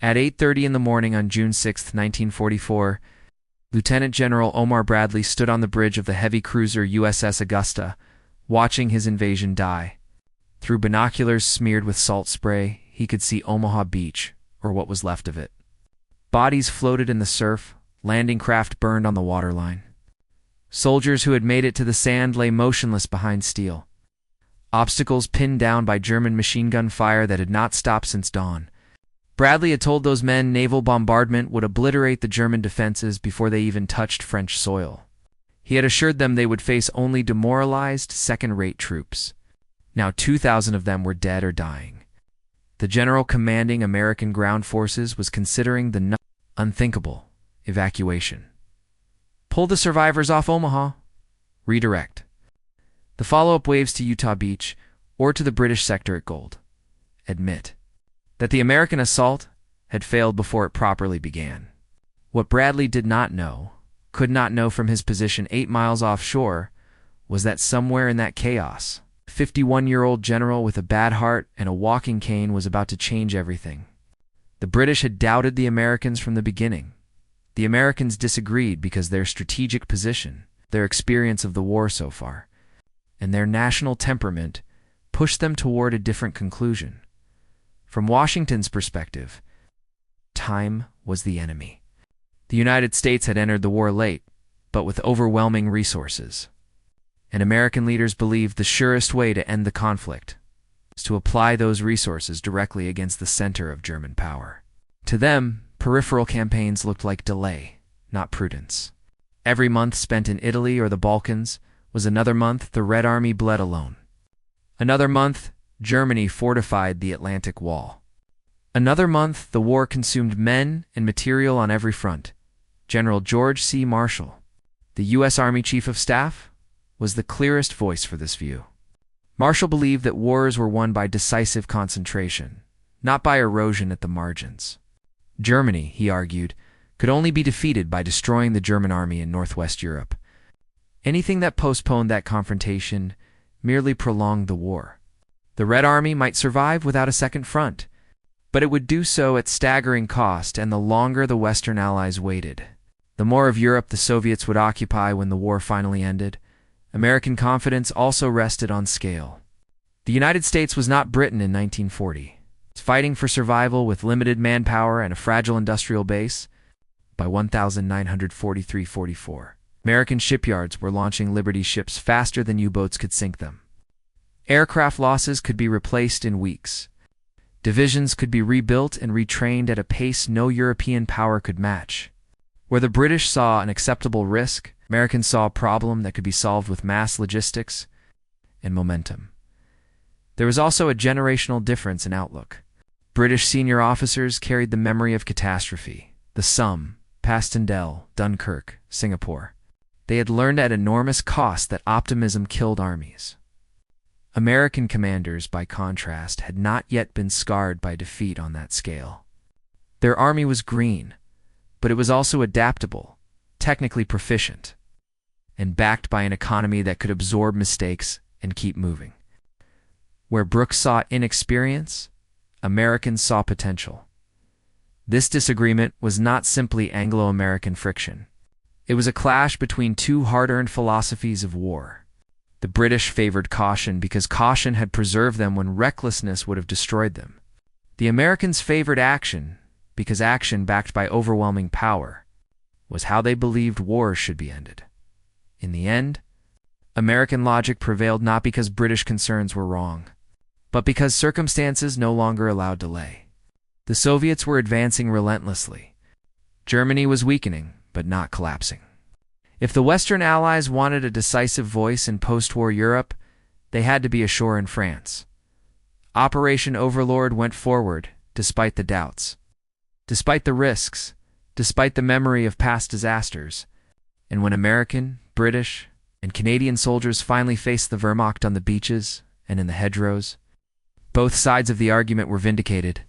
At 8:30 in the morning on June 6, 1944, Lieutenant General Omar Bradley stood on the bridge of the heavy cruiser USS Augusta, watching his invasion die. Through binoculars smeared with salt spray, he could see Omaha Beach, or what was left of it. Bodies floated in the surf, landing craft burned on the waterline. Soldiers who had made it to the sand lay motionless behind steel. Obstacles pinned down by German machine gun fire that had not stopped since dawn. Bradley had told those men naval bombardment would obliterate the German defenses before they even touched French soil. He had assured them they would face only demoralized, second-rate troops. Now 2,000 of them were dead or dying. The general commanding American ground forces was considering the unthinkable evacuation. Pull the survivors off Omaha. Redirect. The follow-up waves to Utah Beach or to the British sector at Gold. Admit that the American assault had failed before it properly began. What Bradley did not know, could not know from his position 8 miles offshore, was that somewhere in that chaos, a 51-year-old general with a bad heart and a walking cane was about to change everything. The British had doubted the Americans from the beginning. The Americans disagreed because their strategic position, their experience of the war so far, and their national temperament pushed them toward a different conclusion. From Washington's perspective, time was the enemy. The United States had entered the war late, but with overwhelming resources. And American leaders believed the surest way to end the conflict was to apply those resources directly against the center of German power. To them, peripheral campaigns looked like delay, not prudence. Every month spent in Italy or the Balkans was another month the Red Army bled alone. Another month, Germany fortified the Atlantic Wall. Another month, the war consumed men and material on every front. General George C. Marshall, the U.S. Army Chief of Staff, was the clearest voice for this view. Marshall believed that wars were won by decisive concentration, not by erosion at the margins. Germany, he argued, could only be defeated by destroying the German army in Northwest Europe. Anything that postponed that confrontation merely prolonged the war. The Red Army might survive without a second front, but it would do so at staggering cost, and the longer the Western Allies waited, the more of Europe the Soviets would occupy when the war finally ended. American confidence also rested on scale. The United States was not Britain in 1940. It's fighting for survival with limited manpower and a fragile industrial base. By 1943-44, American shipyards were launching Liberty ships faster than U-boats could sink them. Aircraft losses could be replaced in weeks. Divisions could be rebuilt and retrained at a pace no European power could match. Where the British saw an acceptable risk, Americans saw a problem that could be solved with mass logistics and momentum. There was also a generational difference in outlook. British senior officers carried the memory of catastrophe, the Somme, Passchendaele, Dunkirk, Singapore. They had learned at enormous cost that optimism killed armies. American commanders, by contrast, had not yet been scarred by defeat on that scale. Their army was green, but it was also adaptable, technically proficient, and backed by an economy that could absorb mistakes and keep moving. Where Brooke saw inexperience, Americans saw potential. This disagreement was not simply Anglo-American friction. It was a clash between two hard-earned philosophies of war. The British favored caution because caution had preserved them when recklessness would have destroyed them. The Americans favored action because action backed by overwhelming power was how they believed wars should be ended. In the end, American logic prevailed not because British concerns were wrong, but because circumstances no longer allowed delay. The Soviets were advancing relentlessly. Germany was weakening, but not collapsing. If the Western Allies wanted a decisive voice in post-war Europe, they had to be ashore in France. Operation Overlord went forward, despite the doubts, despite the risks, despite the memory of past disasters. And when American, British, and Canadian soldiers finally faced the Wehrmacht on the beaches and in the hedgerows, both sides of the argument were vindicated.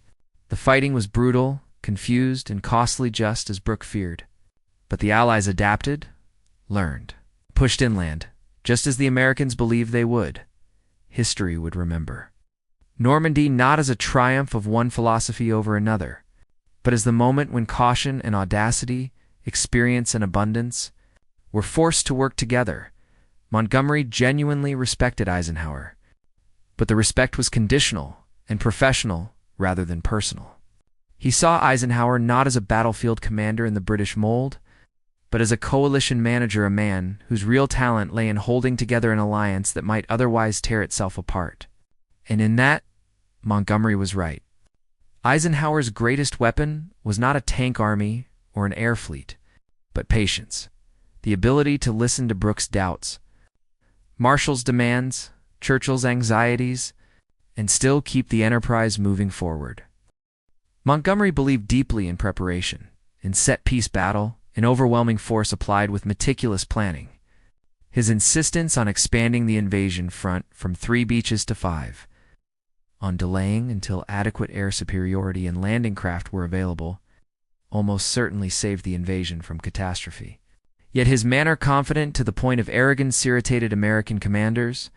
The fighting was brutal, confused, and costly, just as Brooke feared. But the Allies adapted, learned, pushed inland, just as the Americans believed they would. History would remember Normandy not as a triumph of one philosophy over another, but but as the moment when caution and audacity, experience and abundance, were forced to work together. Montgomery genuinely respected Eisenhower, but the respect was conditional and professional rather than personal. He saw Eisenhower not as a battlefield commander in the British mold, but as a coalition manager, a man whose real talent lay in holding together an alliance that might otherwise tear itself apart. And in that, Montgomery was right. Eisenhower's greatest weapon was not a tank army or an air fleet, but patience, the ability to listen to Brooke's doubts, Marshall's demands, Churchill's anxieties, and still keep the enterprise moving forward. Montgomery believed deeply in preparation, in set-piece battle, in overwhelming force applied with meticulous planning. His insistence on expanding the invasion front from 3 beaches to 5, on delaying until adequate air superiority and landing craft were available, almost certainly saved the invasion from catastrophe. Yet his manner confident to the point of arrogance irritated American commanders,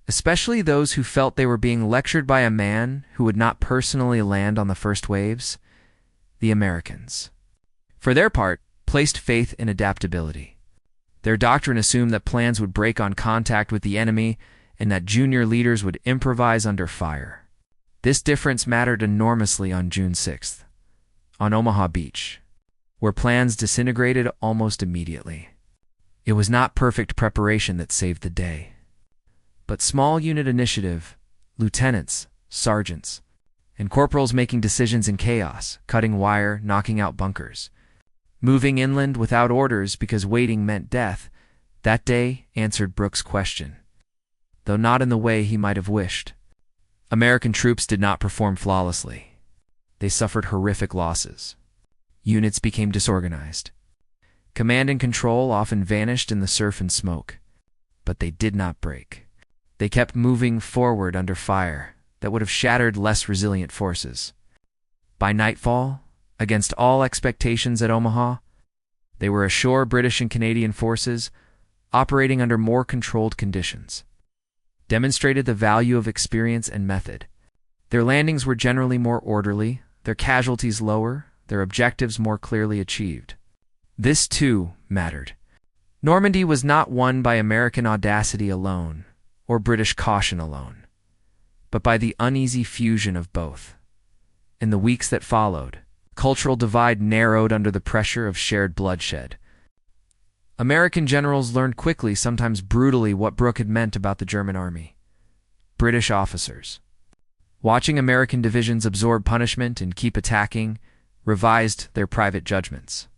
especially those who felt they were being lectured by a man who would not personally land on the first waves. The Americans, for their part, placed faith in adaptability. Their doctrine assumed that plans would break on contact with the enemy and that junior leaders would improvise under fire. This difference mattered enormously on June 6th, on Omaha Beach, where plans disintegrated almost immediately. It was not perfect preparation that saved the day, but small unit initiative, lieutenants, sergeants, and corporals making decisions in chaos, cutting wire, knocking out bunkers, moving inland without orders because waiting meant death, that day answered Brooke's question, though not in the way he might have wished. American troops did not perform flawlessly. They suffered horrific losses. Units became disorganized. Command and control often vanished in the surf and smoke, but they did not break. They kept moving forward under fire that would have shattered less resilient forces. By nightfall, against all expectations at Omaha, they were ashore, British and Canadian forces, operating under more controlled conditions, demonstrated the value of experience and method. Their landings were generally more orderly, their casualties lower, their objectives more clearly achieved. This, too, mattered. Normandy was not won by American audacity alone, or British caution alone, but by the uneasy fusion of both. In the weeks that followed, cultural divide narrowed under the pressure of shared bloodshed. American generals learned quickly, sometimes brutally, what Brooke had meant about the German army. British officers, watching American divisions absorb punishment and keep attacking, revised their private judgments.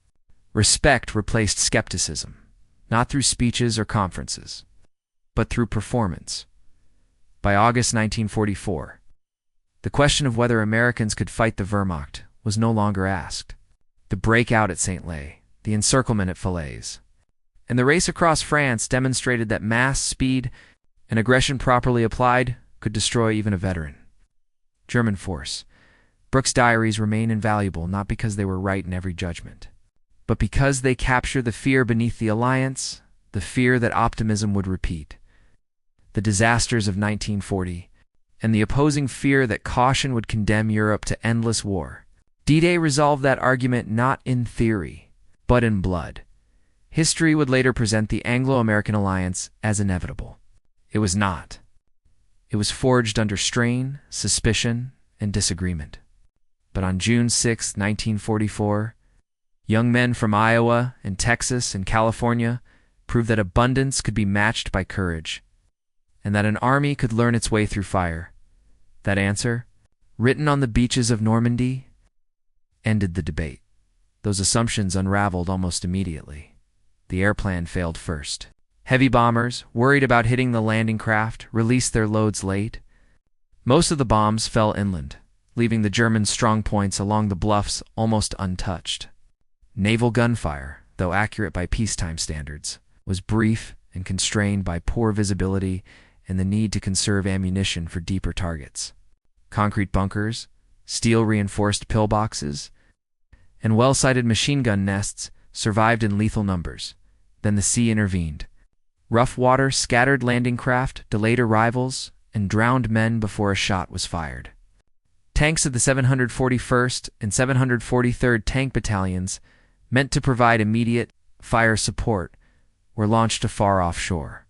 Respect replaced skepticism, not through speeches or conferences, but through performance. By August 1944, the question of whether Americans could fight the Wehrmacht was no longer asked. The breakout at St. Lay, the encirclement at Falaise, and the race across France demonstrated that mass, speed, and aggression properly applied could destroy even a veteran. German force. Brooke's diaries remain invaluable not because they were right in every judgment, but because they capture the fear beneath the alliance, the fear that optimism would repeat, the disasters of 1940, and the opposing fear that caution would condemn Europe to endless war. D-Day resolved that argument not in theory, but in blood. History would later present the Anglo-American alliance as inevitable. It was not. It was forged under strain, suspicion, and disagreement. But on June 6, 1944, young men from Iowa and Texas and California proved that abundance could be matched by courage, and that an army could learn its way through fire. That answer, written on the beaches of Normandy, ended the debate. Those assumptions unraveled almost immediately. The air plan failed first. Heavy bombers, worried about hitting the landing craft, released their loads late. Most of the bombs fell inland, leaving the German strong points along the bluffs almost untouched. Naval gunfire, though accurate by peacetime standards, was brief and constrained by poor visibility and the need to conserve ammunition for deeper targets. Concrete bunkers, steel-reinforced pillboxes, and well-sited machine gun nests survived in lethal numbers. Then the sea intervened. Rough water scattered landing craft, delayed arrivals, and drowned men before a shot was fired. Tanks of the 741st and 743rd Tank Battalions, meant to provide immediate fire support, were launched to far offshore.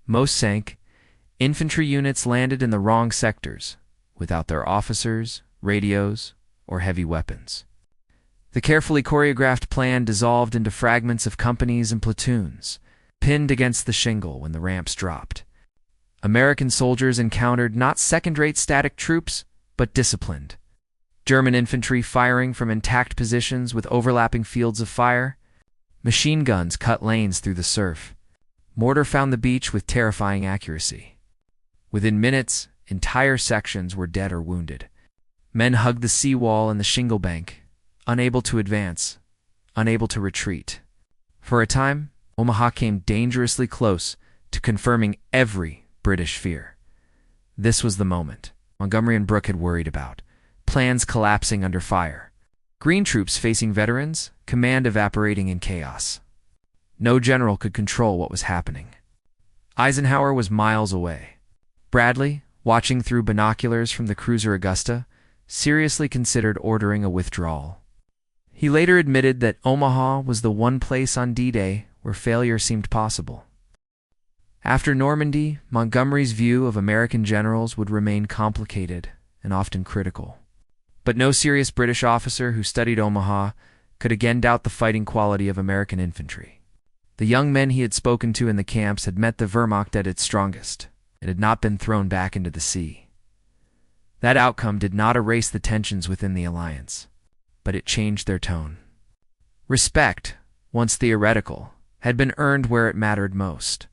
Most sank. Infantry units landed in the wrong sectors, without their officers, radios, or heavy weapons. The carefully choreographed plan dissolved into fragments of companies and platoons, pinned against the shingle when the ramps dropped. American soldiers encountered not second-rate static troops, but disciplined. German infantry firing from intact positions with overlapping fields of fire. Machine guns cut lanes through the surf. Mortar found the beach with terrifying accuracy. Within minutes, entire sections were dead or wounded. Men hugged the seawall and the shingle bank, unable to advance, unable to retreat. For a time, Omaha came dangerously close to confirming every British fear. This was the moment Montgomery and Brooke had worried about. Plans collapsing under fire. Green troops facing veterans, command evaporating in chaos. No general could control what was happening. Eisenhower was miles away. Bradley, watching through binoculars from the cruiser Augusta, seriously considered ordering a withdrawal. He later admitted that Omaha was the one place on D-Day where failure seemed possible. After Normandy, Montgomery's view of American generals would remain complicated and often critical. But no serious British officer who studied Omaha could again doubt the fighting quality of American infantry. The young men he had spoken to in the camps had met the Wehrmacht at its strongest. It had not been thrown back into the sea. That outcome did not erase the tensions within the alliance, but it changed their tone. Respect, once theoretical, had been earned where it mattered most.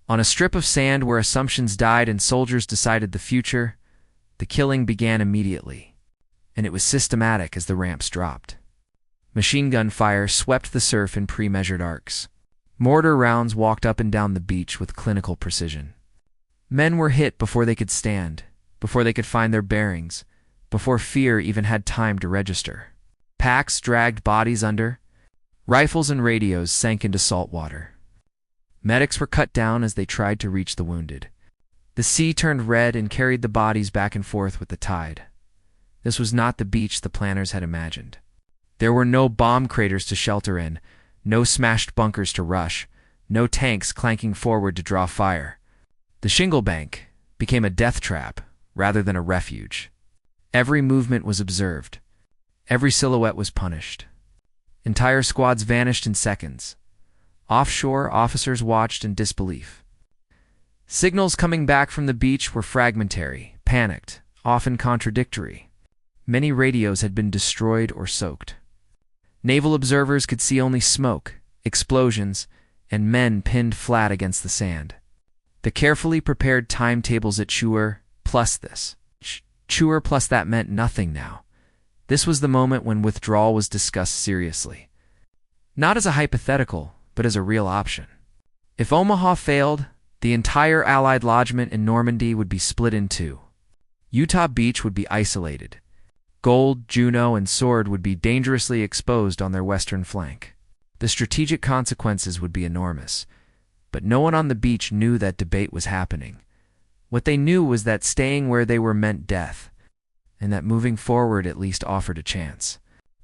On a strip of sand where assumptions died and soldiers decided the future, the killing began immediately, and it was systematic as the ramps dropped. Machine gun fire swept the surf in pre-measured arcs. Mortar rounds walked up and down the beach with clinical precision. Men were hit before they could stand, before they could find their bearings, before fear even had time to register. Packs dragged bodies under. Rifles and radios sank into salt water. Medics were cut down as they tried to reach the wounded. The sea turned red and carried the bodies back and forth with the tide. This was not the beach the planners had imagined. There were no bomb craters to shelter in, no smashed bunkers to rush, no tanks clanking forward to draw fire. The shingle bank became a death trap rather than a refuge. Every movement was observed. Every silhouette was punished. Entire squads vanished in seconds. Offshore, officers watched in disbelief. Signals coming back from the beach were fragmentary, panicked, often contradictory. Many radios had been destroyed or soaked. Naval observers could see only smoke, explosions, and men pinned flat against the sand. The carefully prepared timetables at Churchill plus this. Churchill plus that meant nothing now. This was the moment when withdrawal was discussed seriously. Not as a hypothetical, but as a real option. If Omaha failed, the entire Allied lodgment in Normandy would be split in two. Utah Beach would be isolated. Gold, Juno, and Sword would be dangerously exposed on their western flank. The strategic consequences would be enormous, but no one on the beach knew that debate was happening. What they knew was that staying where they were meant death, and that moving forward at least offered a chance.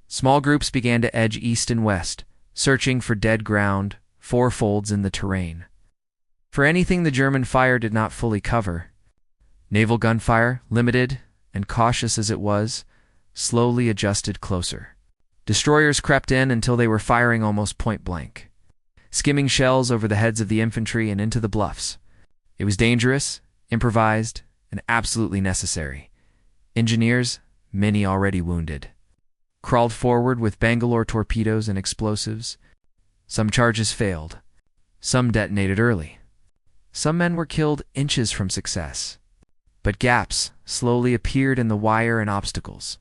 Small groups began to edge east and west, searching for dead ground, fourfolds in the terrain. For anything the German fire did not fully cover. Naval gunfire, limited and cautious as it was, slowly adjusted closer. Destroyers crept in until they were firing almost point blank, skimming shells over the heads of the infantry and into the bluffs. It was dangerous, improvised, and absolutely necessary. Engineers, many already wounded, crawled forward with Bangalore torpedoes and explosives. Some charges failed. Some detonated early. Some men were killed inches from success. But gaps slowly appeared in the wire and obstacles.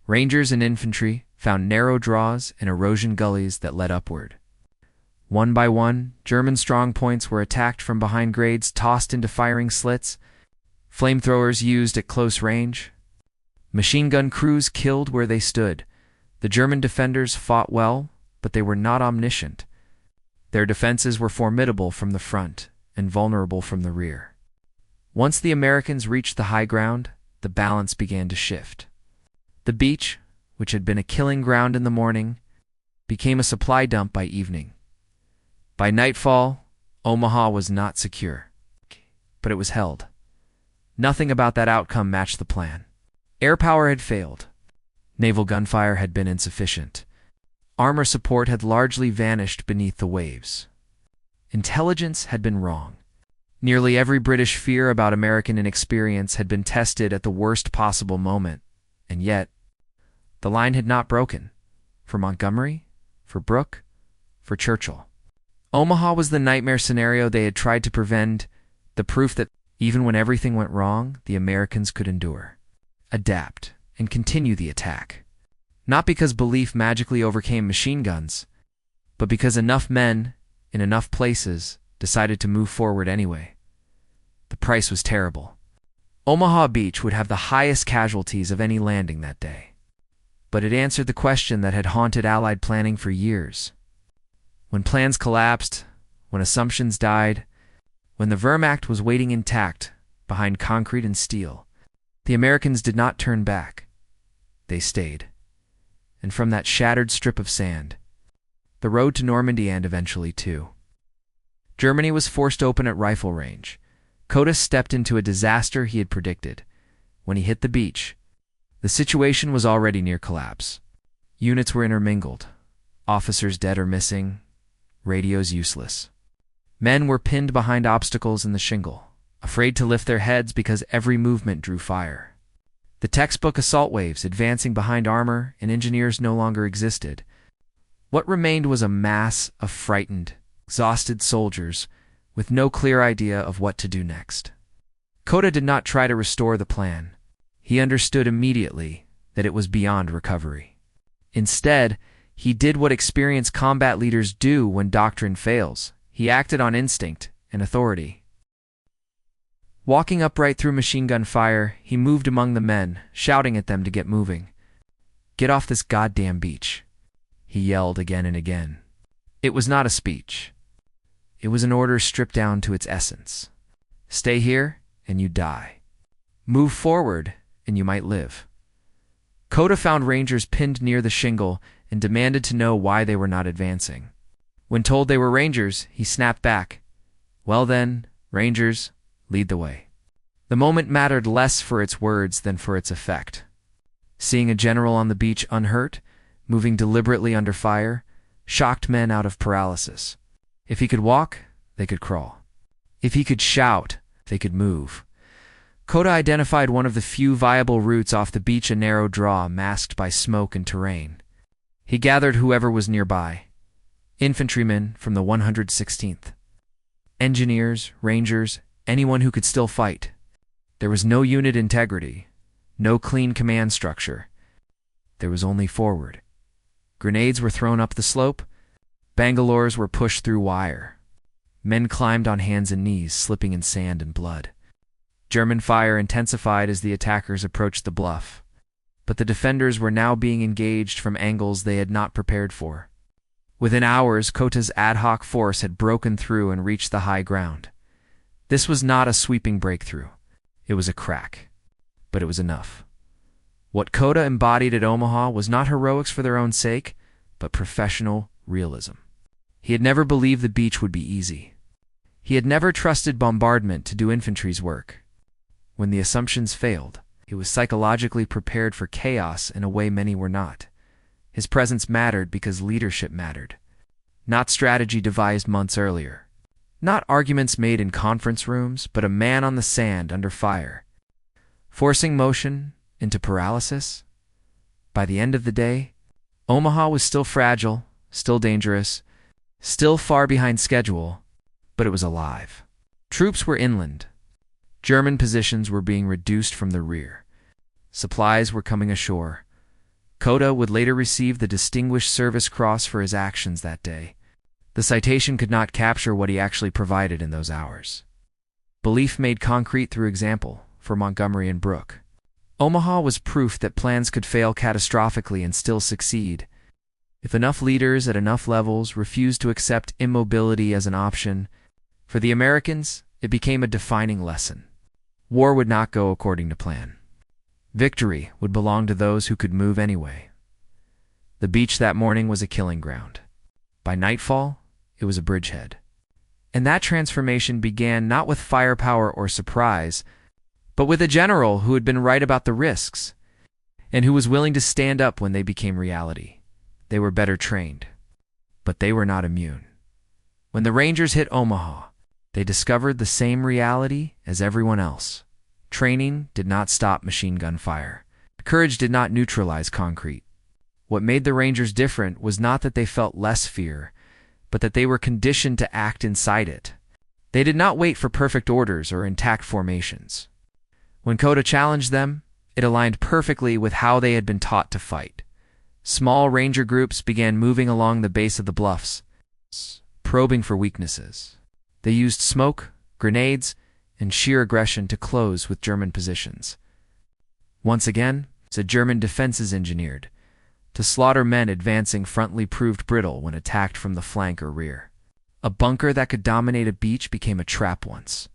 Rangers and infantry found narrow draws and erosion gullies that led upward. One by one, German strongpoints were attacked from behind grades tossed into firing slits, flamethrowers used at close range. Machine gun crews killed where they stood. The German defenders fought well, but they were not omniscient. Their defenses were formidable from the front and vulnerable from the rear. Once the Americans reached the high ground, the the balance began to shift. The beach, which had been a killing ground in the morning, became a supply dump by evening. By nightfall, Omaha was not secure, but it was held. Nothing about that outcome matched the plan. Air power had failed. Naval gunfire had been insufficient. Armor support had largely vanished beneath the waves. Intelligence had been wrong. Nearly every British fear about American inexperience had been tested at the worst possible moment, and yet, the line had not broken. For Montgomery, for Brooke, for Churchill. Omaha was the nightmare scenario they had tried to prevent, the proof that even when everything went wrong, the Americans could endure, adapt, and continue the attack. Not because belief magically overcame machine guns, but because enough men, in enough places, decided to move forward anyway. The price was terrible. Omaha Beach would have the highest casualties of any landing that day. But it answered the question that had haunted Allied planning for years. When plans collapsed, when assumptions died, when the Wehrmacht was waiting intact behind concrete and steel, the Americans did not turn back. They stayed. And from that shattered strip of sand, the road to Normandy and eventually to Germany was forced open at rifle range. Cota stepped into a disaster he had predicted. When he hit the beach, the situation was already near collapse. Units were intermingled, officers dead or missing, radios useless. Men were pinned behind obstacles in the shingle, afraid to lift their heads because every movement drew fire. The textbook assault waves advancing behind armor and engineers no longer existed. What remained was a mass of frightened, exhausted soldiers with no clear idea of what to do next. Cota did not try to restore the plan. He understood immediately that it was beyond recovery. Instead, he did what experienced combat leaders do when doctrine fails. He acted on instinct and authority. Walking upright through machine gun fire, he moved among the men, shouting at them to get moving. "Get off this goddamn beach," he yelled again and again. It was not a speech. It was an order stripped down to its essence. Stay here, and you die. Move forward, and you might live. Cota found Rangers pinned near the shingle and demanded to know why they were not advancing. When told they were Rangers, he snapped back. "Well then, Rangers, lead the way." The moment mattered less for its words than for its effect. Seeing a general on the beach unhurt, moving deliberately under fire, shocked men out of paralysis. If he could walk, they could crawl. If he could shout, they could move. Cota identified one of the few viable routes off the beach, a narrow draw masked by smoke and terrain. He gathered whoever was nearby. Infantrymen from the 116th. Engineers, Rangers, anyone who could still fight. There was no unit integrity, no clean command structure. There was only forward. Grenades were thrown up the slope. Bangalores were pushed through wire. Men climbed on hands and knees, slipping in sand and blood. German fire intensified as the attackers approached the bluff, but the defenders were now being engaged from angles they had not prepared for. Within hours, Cota's ad hoc force had broken through and reached the high ground. This was not a sweeping breakthrough. It was a crack, but it was enough. What Cota embodied at Omaha was not heroics for their own sake, but professional realism. He had never believed the beach would be easy. He had never trusted bombardment to do infantry's work. When the assumptions failed, he was psychologically prepared for chaos in a way many were not. His presence mattered because leadership mattered. Not strategy devised months earlier. Not arguments made in conference rooms, but a man on the sand under fire. Forcing motion into paralysis. By the end of the day, Omaha was still fragile, still dangerous, still far behind schedule, but it was alive. Troops were inland. German positions were being reduced from the rear. Supplies were coming ashore. Cota would later receive the Distinguished Service Cross for his actions that day. The citation could not capture what he actually provided in those hours. Belief made concrete through example for Montgomery and Brooke. Omaha was proof that plans could fail catastrophically and still succeed. If enough leaders at enough levels refused to accept immobility as an option, for the Americans, it became a defining lesson. War would not go according to plan. Victory would belong to those who could move anyway. The beach that morning was a killing ground. By nightfall, it was a bridgehead. And that transformation began not with firepower or surprise, but with a general who had been right about the risks, and who was willing to stand up when they became reality. They were better trained, but they were not immune. When the Rangers hit Omaha, they discovered the same reality as everyone else. Training did not stop machine gun fire. Courage did not neutralize concrete. What made the Rangers different was not that they felt less fear, but that they were conditioned to act inside it. They did not wait for perfect orders or intact formations. When Cota challenged them, it aligned perfectly with how they had been taught to fight. Small Ranger groups began moving along the base of the bluffs, probing for weaknesses. They used smoke, grenades, and sheer aggression to close with German positions. Once again, the German defenses engineered. To slaughter men advancing frontally proved brittle when attacked from the flank or rear. A bunker that could dominate a beach became a trap once.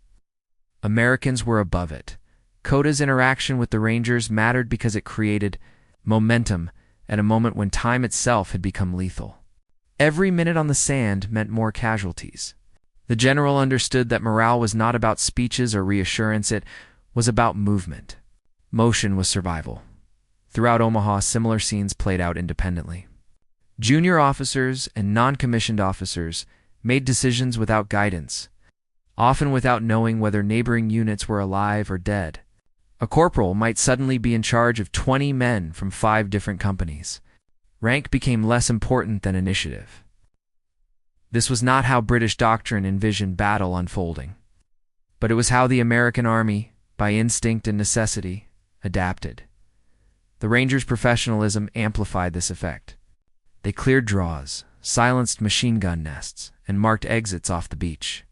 Americans were above it. Cota's interaction with the Rangers mattered because it created momentum at a moment when time itself had become lethal. Every minute on the sand meant more casualties. The general understood that morale was not about speeches or reassurance, it was about movement. Motion was survival. Throughout Omaha, similar scenes played out independently. Junior officers and non-commissioned officers made decisions without guidance, often without knowing whether neighboring units were alive or dead. A corporal might suddenly be in charge of 20 men from 5 different companies. Rank became less important than initiative. This was not how British doctrine envisioned battle unfolding, but it was how the American Army, by instinct and necessity, adapted. The Rangers' professionalism amplified this effect. They cleared draws, silenced machine gun nests, and marked exits off the beach.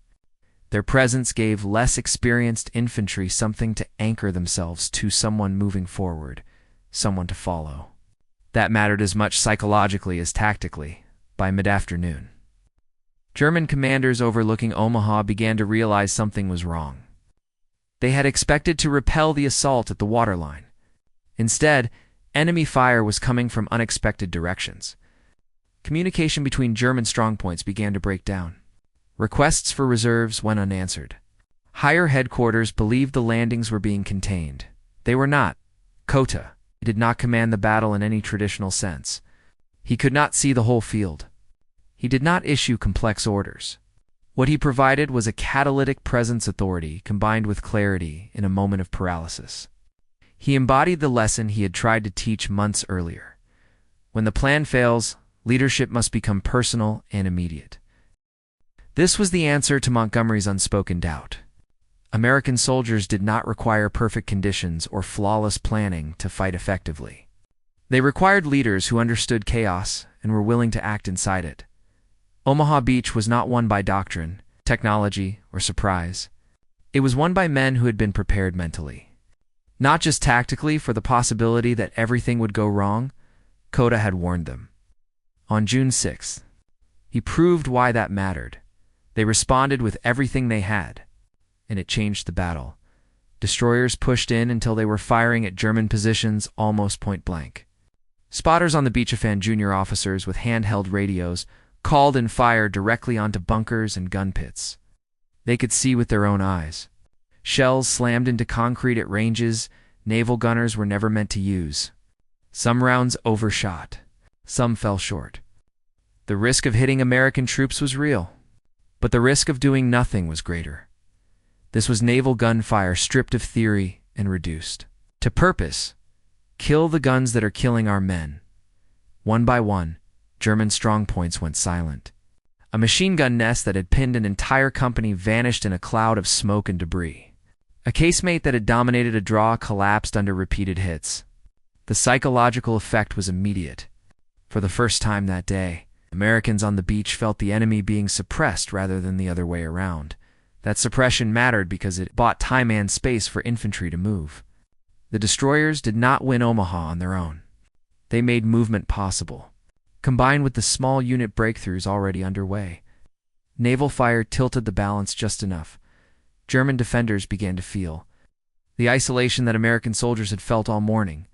Their presence gave less experienced infantry something to anchor themselves to, someone moving forward, someone to follow. That mattered as much psychologically as tactically. By mid-afternoon, German commanders overlooking Omaha began to realize something was wrong. They had expected to repel the assault at the waterline. Instead, enemy fire was coming from unexpected directions. Communication between German strongpoints began to break down. Requests for reserves went unanswered. Higher headquarters believed the landings were being contained. They were not. Cota did not command the battle in any traditional sense. He could not see the whole field. He did not issue complex orders. What he provided was a catalytic presence authority combined with clarity in a moment of paralysis. He embodied the lesson he had tried to teach months earlier. When the plan fails, leadership must become personal and immediate. This was the answer to Montgomery's unspoken doubt. American soldiers did not require perfect conditions or flawless planning to fight effectively. They required leaders who understood chaos and were willing to act inside it. Omaha Beach was not won by doctrine, technology, or surprise. It was won by men who had been prepared mentally. Not just tactically for the possibility that everything would go wrong, Cota had warned them. On June 6th, he proved why that mattered. They responded with everything they had, and it changed the battle. Destroyers pushed in until they were firing at German positions almost point blank. Spotters on the beach found junior officers with handheld radios called in fire directly onto bunkers and gun pits. They could see with their own eyes. Shells slammed into concrete at ranges naval gunners were never meant to use. Some rounds overshot. Some fell short. The risk of hitting American troops was real, but the risk of doing nothing was greater. This was naval gunfire stripped of theory and reduced to purpose. Kill the guns that are killing our men. One by one, German strongpoints went silent. A machine gun nest that had pinned an entire company vanished in a cloud of smoke and debris. A casemate that had dominated a draw collapsed under repeated hits. The psychological effect was immediate. For the first time that day, Americans on the beach felt the enemy being suppressed rather than the other way around. That suppression mattered because it bought time and space for infantry to move. The destroyers did not win Omaha on their own. They made movement possible. Combined with the small unit breakthroughs already underway, naval fire tilted the balance just enough. German defenders began to feel The isolation that American soldiers had felt all morning.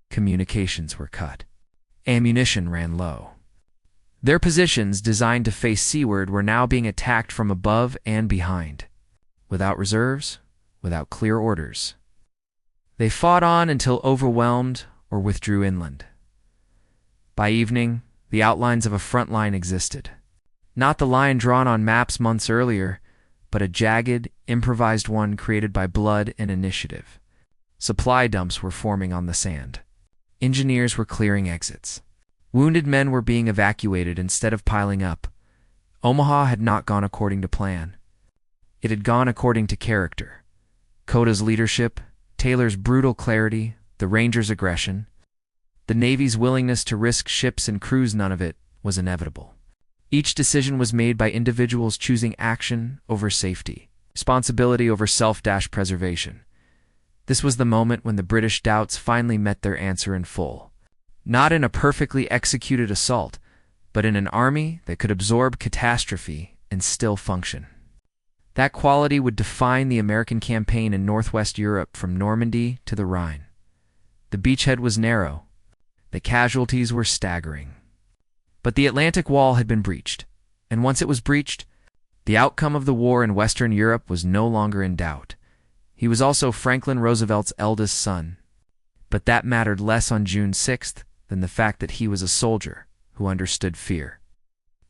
Communications were cut. Ammunition ran low. Their positions, designed to face seaward, were now being attacked from above and behind. Without reserves, without clear orders. They fought on until overwhelmed or withdrew inland. By evening, the outlines of a front line existed. Not the line drawn on maps months earlier, but a jagged, improvised one created by blood and initiative. Supply dumps were forming on the sand. Engineers were clearing exits. Wounded men were being evacuated instead of piling up. Omaha had not gone according to plan. It had gone according to character. Cota's leadership, Taylor's brutal clarity, the Rangers' aggression. The Navy's willingness to risk ships and crews, none of it was inevitable. Each decision was made by individuals choosing action over safety, responsibility over self-preservation. This was the moment when the British doubts finally met their answer in full. Not in a perfectly executed assault, but in an army that could absorb catastrophe and still function. That quality would define the American campaign in Northwest Europe from Normandy to the Rhine. The beachhead was narrow. The casualties were staggering. But the Atlantic Wall had been breached, and once it was breached, the outcome of the war in Western Europe was no longer in doubt. He was also Franklin Roosevelt's eldest son. But that mattered less on June 6th than the fact that he was a soldier who understood fear.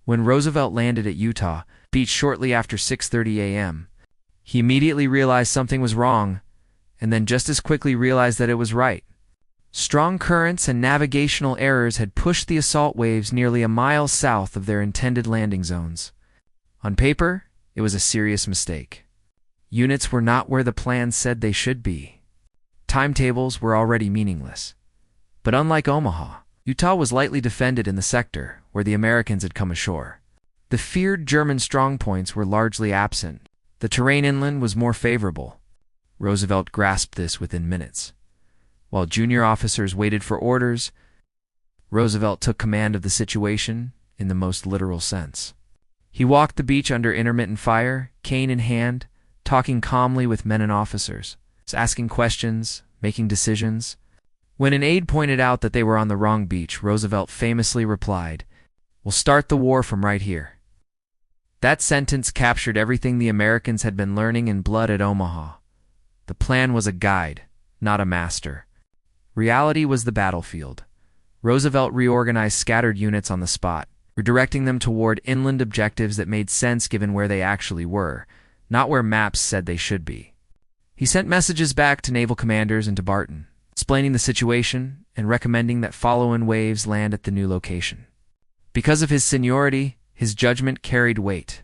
When Roosevelt landed at Utah Beach shortly after 6:30 a.m., he immediately realized something was wrong, and then just as quickly realized that it was right. Strong currents and navigational errors had pushed the assault waves nearly a mile south of their intended landing zones. On paper, it was a serious mistake. Units were not where the plan said they should be. Timetables were already meaningless. But unlike Omaha, Utah was lightly defended in the sector where the Americans had come ashore. The feared German strongpoints were largely absent. The terrain inland was more favorable. Roosevelt grasped this within minutes. While junior officers waited for orders, Roosevelt took command of the situation in the most literal sense. He walked the beach under intermittent fire, cane in hand, talking calmly with men and officers, asking questions, making decisions. When an aide pointed out that they were on the wrong beach, Roosevelt famously replied, "We'll start the war from right here." That sentence captured everything the Americans had been learning in blood at Omaha. The plan was a guide, not a master. Reality was the battlefield. Roosevelt reorganized scattered units on the spot, redirecting them toward inland objectives that made sense given where they actually were, not where maps said they should be. He sent messages back to naval commanders and to Barton, explaining the situation and recommending that follow-in waves land at the new location. Because of his seniority, his judgment carried weight.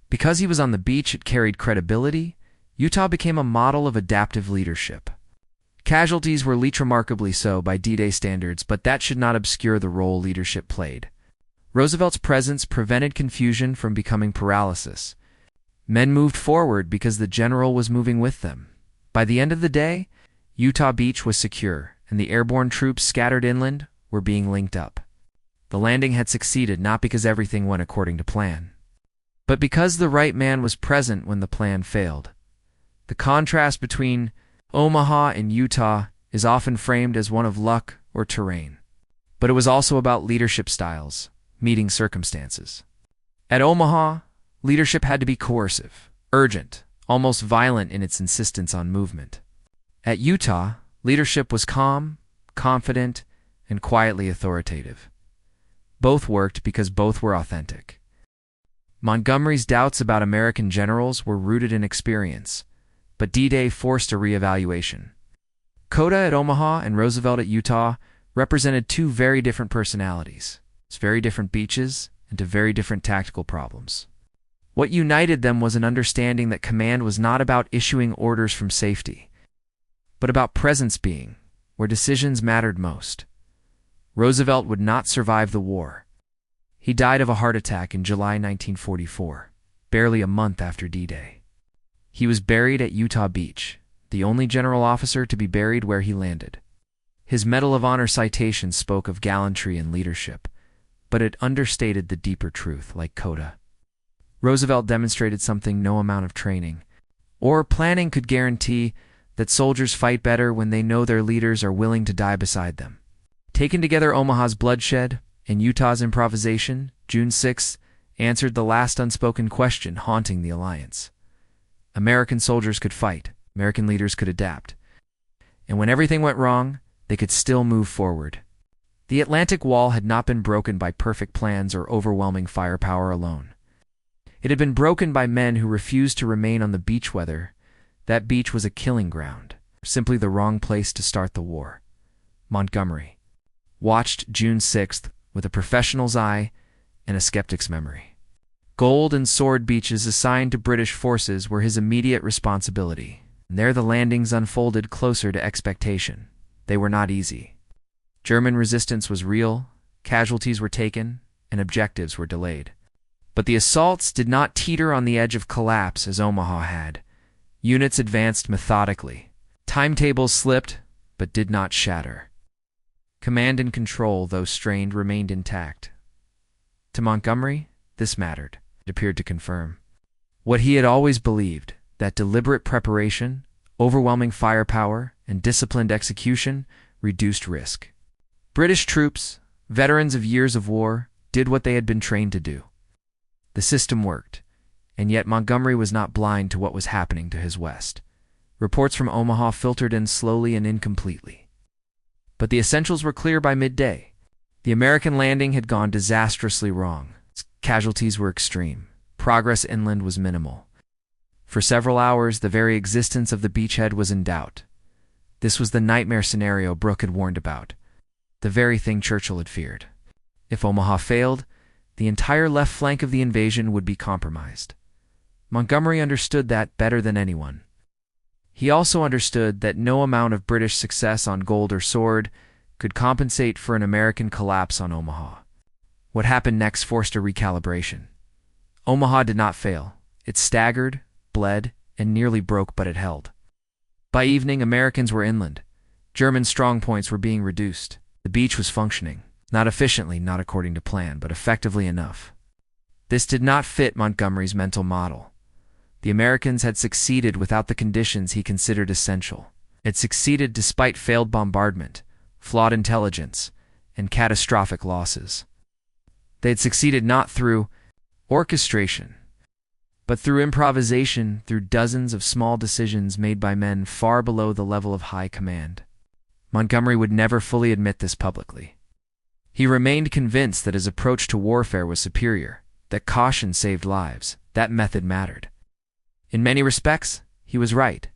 Because he was on the beach, it carried credibility. Utah became a model of adaptive leadership. Casualties were least remarkably so by D-Day standards, but that should not obscure the role leadership played. Roosevelt's presence prevented confusion from becoming paralysis. Men moved forward because the general was moving with them. By the end of the day, Utah Beach was secure, and the airborne troops scattered inland were being linked up. The landing had succeeded not because everything went according to plan, but because the right man was present when the plan failed. The contrast between Omaha and Utah is often framed as one of luck or terrain, but it was also about leadership styles, meeting circumstances. At Omaha, leadership had to be coercive, urgent, almost violent in its insistence on movement. At Utah, leadership was calm, confident, and quietly authoritative. Both worked because both were authentic. Montgomery's doubts about American generals were rooted in experience, but D-Day forced a reevaluation. Cota at Omaha and Roosevelt at Utah represented two very different personalities, very different beaches, and to very different tactical problems. What united them was an understanding that command was not about issuing orders from safety, but about presence being where decisions mattered most. Roosevelt would not survive the war. He died of a heart attack in July 1944, barely a month after D-Day. He was buried at Utah Beach, the only general officer to be buried where he landed. His Medal of Honor citation spoke of gallantry and leadership, but it understated the deeper truth, like Cota. Roosevelt demonstrated something no amount of training or planning could guarantee: that soldiers fight better when they know their leaders are willing to die beside them. Taken together, Omaha's bloodshed and Utah's improvisation, June 6th, answered the last unspoken question haunting the alliance. American soldiers could fight, American leaders could adapt. And when everything went wrong, they could still move forward. The Atlantic Wall had not been broken by perfect plans or overwhelming firepower alone. It had been broken by men who refused to remain on the beach, whether that beach was a killing ground, or simply the wrong place to start the war. Montgomery watched June 6th with a professional's eye and a skeptic's memory. Gold and sword beaches assigned to British forces were his immediate responsibility, and there the landings unfolded closer to expectation. They were not easy. German resistance was real, casualties were taken, and objectives were delayed. But the assaults did not teeter on the edge of collapse as Omaha had. Units advanced methodically. Timetables slipped, but did not shatter. Command and control, though strained, remained intact. To Montgomery, this mattered. It appeared to confirm what he had always believed, that deliberate preparation, overwhelming firepower, and disciplined execution reduced risk. British troops, veterans of years of war, did what they had been trained to do. The system worked, and yet Montgomery was not blind to what was happening to his west. Reports from Omaha filtered in slowly and incompletely. But the essentials were clear by midday. The American landing had gone disastrously wrong. Casualties were extreme. Progress inland was minimal. For several hours, the very existence of the beachhead was in doubt. This was the nightmare scenario Brooke had warned about, the very thing Churchill had feared. If Omaha failed, the entire left flank of the invasion would be compromised. Montgomery understood that better than anyone. He also understood that no amount of British success on Gold or Sword could compensate for an American collapse on Omaha. What happened next forced a recalibration. Omaha did not fail. It staggered, bled, and nearly broke, but it held. By evening, Americans were inland. German strongpoints were being reduced. The beach was functioning. Not efficiently, not according to plan, but effectively enough. This did not fit Montgomery's mental model. The Americans had succeeded without the conditions he considered essential. It succeeded despite failed bombardment, flawed intelligence, and catastrophic losses. They had succeeded not through orchestration, but through improvisation, through dozens of small decisions made by men far below the level of high command. Montgomery would never fully admit this publicly. He remained convinced that his approach to warfare was superior, that caution saved lives, that method mattered. In many respects, he was right.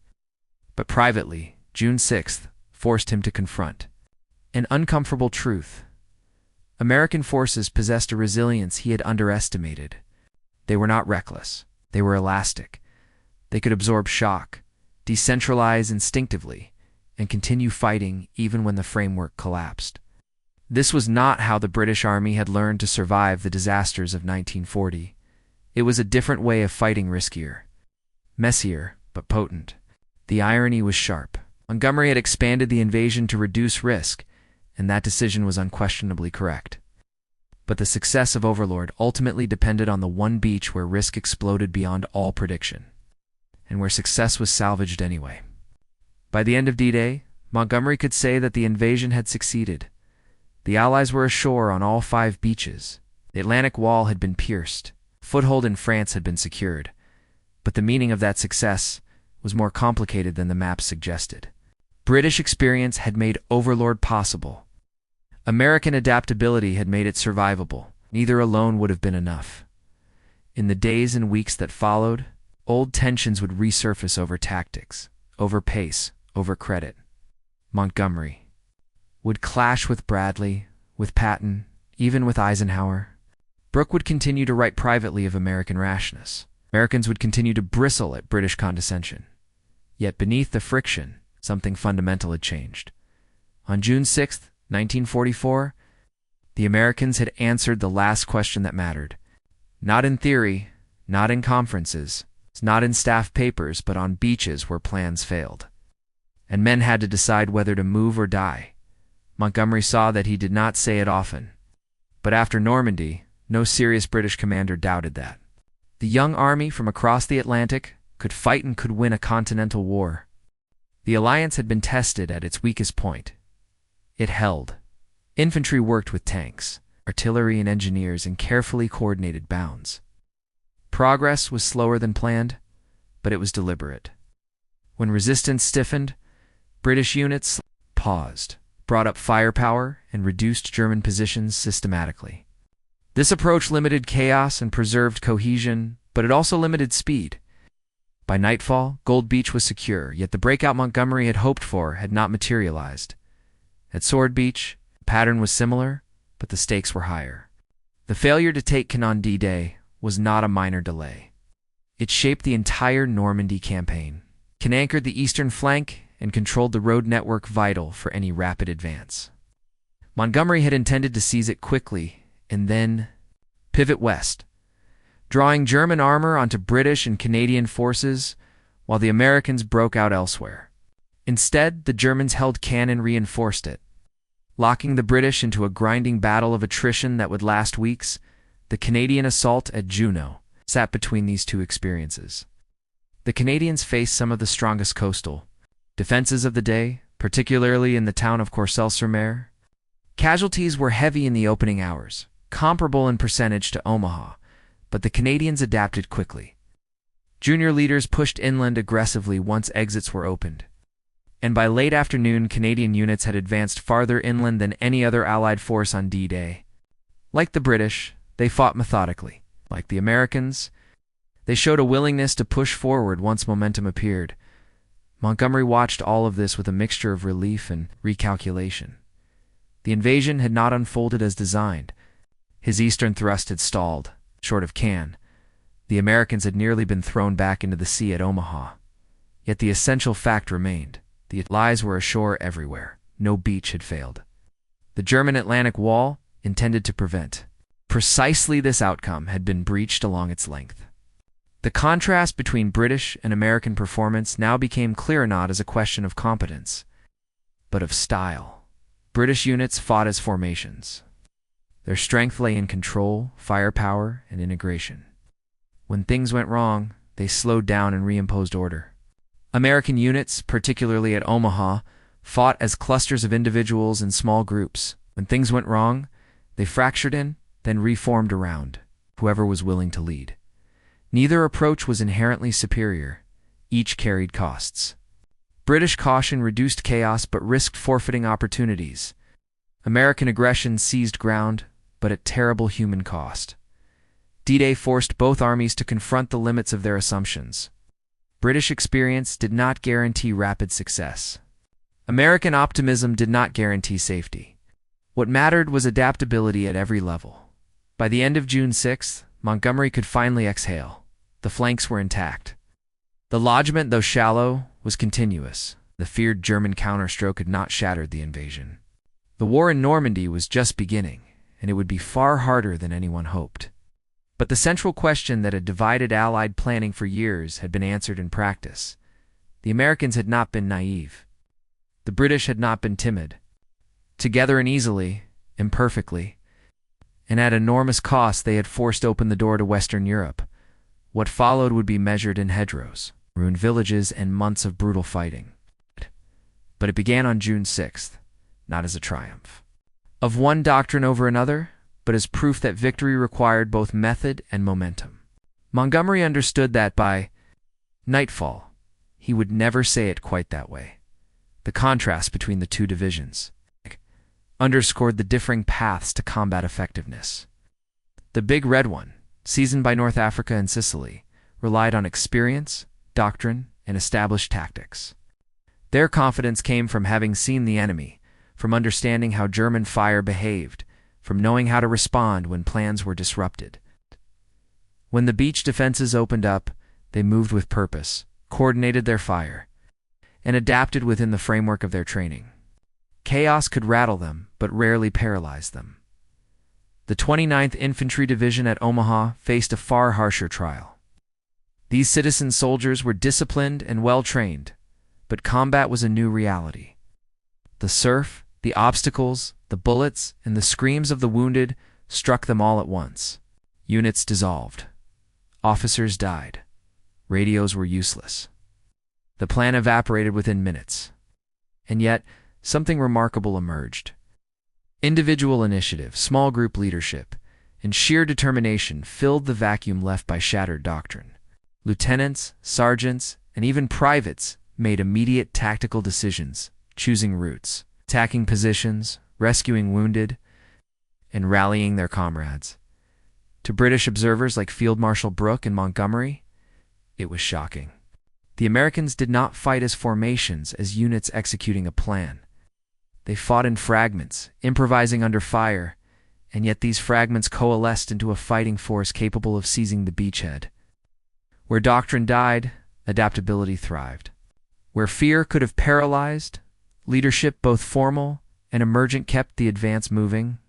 But privately, June 6th forced him to confront an uncomfortable truth. American forces possessed a resilience he had underestimated. They were not reckless. They were elastic. They could absorb shock, decentralize instinctively, and continue fighting even when the framework collapsed. This was not how the British Army had learned to survive the disasters of 1940. It was a different way of fighting, riskier, messier, but potent. The irony was sharp. Montgomery had expanded the invasion to reduce risk, and that decision was unquestionably correct. But the success of Overlord ultimately depended on the one beach where risk exploded beyond all prediction, and where success was salvaged anyway. By the end of D-Day, Montgomery could say that the invasion had succeeded. The Allies were ashore on all 5 beaches. The Atlantic Wall had been pierced. Foothold in France had been secured. But the meaning of that success was more complicated than the map suggested. British experience had made Overlord possible. American adaptability had made it survivable. Neither alone would have been enough. In the days and weeks that followed, old tensions would resurface over tactics, over pace, over credit. Montgomery would clash with Bradley, with Patton, even with Eisenhower. Brooke would continue to write privately of American rashness. Americans would continue to bristle at British condescension. Yet beneath the friction, something fundamental had changed. On June 6, 1944, the Americans had answered the last question that mattered. Not in theory, not in conferences, not in staff papers, but on beaches where plans failed. And men had to decide whether to move or die. Montgomery saw that he did not say it often. But after Normandy, no serious British commander doubted that. The young army from across the Atlantic could fight and could win a continental war. The alliance had been tested at its weakest point. It held. Infantry worked with tanks, artillery, and engineers in carefully coordinated bounds. Progress was slower than planned, but it was deliberate. When resistance stiffened, British units paused, brought up firepower, and reduced German positions systematically. This approach limited chaos and preserved cohesion, but it also limited speed. By nightfall, Gold Beach was secure, yet the breakout Montgomery had hoped for had not materialized. At Sword Beach, the pattern was similar, but the stakes were higher. The failure to take Cannes on D-Day was not a minor delay. It shaped the entire Normandy campaign. Cannes anchored the eastern flank and controlled the road network vital for any rapid advance. Montgomery had intended to seize it quickly and then pivot west, drawing German armor onto British and Canadian forces while the Americans broke out elsewhere. Instead, the Germans held Cannes and reinforced it. Locking the British into a grinding battle of attrition that would last weeks, the Canadian assault at Juno sat between these two experiences. The Canadians faced some of the strongest coastal defenses of the day, particularly in the town of Courcelles-sur-Mer. Casualties were heavy in the opening hours, comparable in percentage to Omaha, but the Canadians adapted quickly. Junior leaders pushed inland aggressively once exits were opened, and by late afternoon Canadian units had advanced farther inland than any other Allied force on D-Day. Like the British, they fought methodically. Like the Americans, they showed a willingness to push forward once momentum appeared. Montgomery watched all of this with a mixture of relief and recalculation. The invasion had not unfolded as designed. His eastern thrust had stalled, short of Cannes. The Americans had nearly been thrown back into the sea at Omaha. Yet the essential fact remained. The Allies were ashore everywhere. No beach had failed. The German Atlantic Wall, intended to prevent precisely this outcome, had been breached along its length. The contrast between British and American performance now became clear not as a question of competence, but of style. British units fought as formations. Their strength lay in control, firepower, and integration. When things went wrong, they slowed down and reimposed order. American units, particularly at Omaha, fought as clusters of individuals and small groups. When things went wrong, they fractured in, then reformed around whoever was willing to lead. Neither approach was inherently superior. Each carried costs. British caution reduced chaos but risked forfeiting opportunities. American aggression seized ground, but at terrible human cost. D-Day forced both armies to confront the limits of their assumptions. British experience did not guarantee rapid success. American optimism did not guarantee safety. What mattered was adaptability at every level. By the end of June 6th, Montgomery could finally exhale. The flanks were intact. The lodgment, though shallow, was continuous. The feared German counterstroke had not shattered the invasion. The war in Normandy was just beginning, and it would be far harder than anyone hoped. But the central question that had divided Allied planning for years had been answered in practice. The Americans had not been naive. The British had not been timid. Together and easily, imperfectly, and at enormous cost, they had forced open the door to Western Europe. What followed would be measured in hedgerows, ruined villages, and months of brutal fighting. But it began on June 6th, not as a triumph of one doctrine over another, but as proof that victory required both method and momentum. Montgomery understood that by nightfall, he would never say it quite that way. The contrast between the two divisions underscored the differing paths to combat effectiveness. The Big Red One, seasoned by North Africa and Sicily, relied on experience, doctrine, and established tactics. Their confidence came from having seen the enemy, from understanding how German fire behaved, from knowing how to respond when plans were disrupted. When the beach defenses opened up, they moved with purpose, coordinated their fire, and adapted within the framework of their training. Chaos could rattle them, but rarely paralyze them. The 29th Infantry Division at Omaha faced a far harsher trial. These citizen soldiers were disciplined and well-trained, but combat was a new reality. The surf, the obstacles, the bullets, and the screams of the wounded struck them all at once. Units dissolved. Officers died. Radios were useless. The plan evaporated within minutes. And yet, something remarkable emerged. Individual initiative, small group leadership, and sheer determination filled the vacuum left by shattered doctrine. Lieutenants, sergeants, and even privates made immediate tactical decisions, choosing routes, attacking positions, rescuing wounded, and rallying their comrades. To British observers like Field Marshal Brooke and Montgomery, it was shocking. The Americans did not fight as formations, as units executing a plan. They fought in fragments, improvising under fire, and yet these fragments coalesced into a fighting force capable of seizing the beachhead. Where doctrine died, adaptability thrived. Where fear could have paralyzed, leadership, both formal and emergent, kept the advance moving.